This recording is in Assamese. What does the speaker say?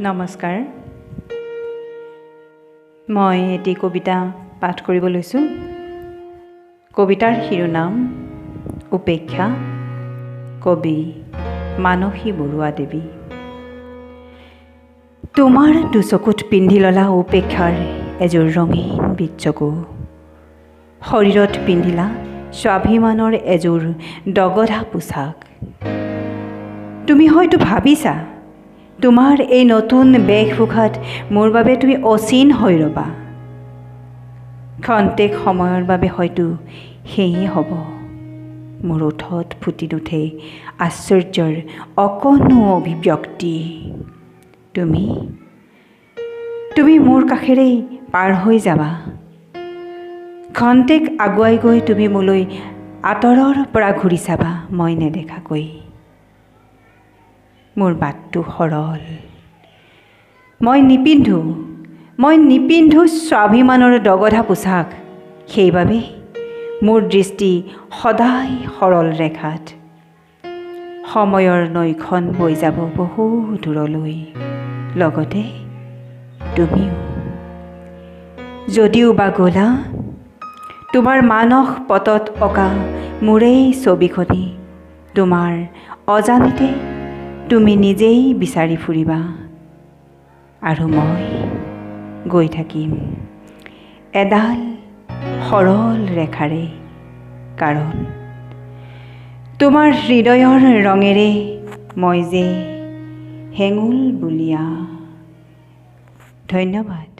নমস্কাৰ। মই এটি কবিতা পাঠ কৰিব লৈছোঁ। কবিতাৰ শিৰোনাম উপেক্ষা। কবি মানসী বৰুৱা দেৱী। তোমাৰ দুচকুত পিন্ধি ললা উপেক্ষাৰ এযোৰ ৰঙীন বীটচকু। শৰীৰত পিন্ধিলা স্বাভিমানৰ এযোৰ দগধা পোছাক। তুমি হয়তো ভাবিছা তোমাৰ এই নতুন বেশভূষাত মোৰ বাবে তুমি অচিন হৈ ৰবা। ক্ষন্তেক সময়ৰ বাবে হয়তো সেয়ে হ'ব। মোৰ ওঠত ফুটি নুঠে আশ্চৰ্যৰ অকণো অভিব্যক্তি। তুমি মোৰ কাষেৰেই পাৰ হৈ যাবা। ক্ষন্তেক আগুৱাই গৈ তুমি মোলৈ আঁতৰৰ পৰা ঘূৰি চাবা মই নেদেখাকৈ। মোৰ বাটটো সৰল। মই নিপিন্ধো স্বাভিমানৰ দগধা পোছাক। সেইবাবে মোৰ দৃষ্টি সদায় সৰল ৰেখাত। সময়ৰ নৈখন বৈ যাব বহু দূৰলৈ, লগতে তুমিও। যদিও বা গ'লা, তোমাৰ মানস পটত অঁকা মোৰেই ছবিখনি তোমাৰ অজানিতে তুমি নিজেই বিচাৰি ফুৰিবা। আৰু মই গৈ থাকিম এডাল সৰল ৰেখাৰে, কাৰণ তোমাৰ হৃদয়ৰ ৰঙেৰে মই যে হেঙুল বুলীয়া। ধন্যবাদ।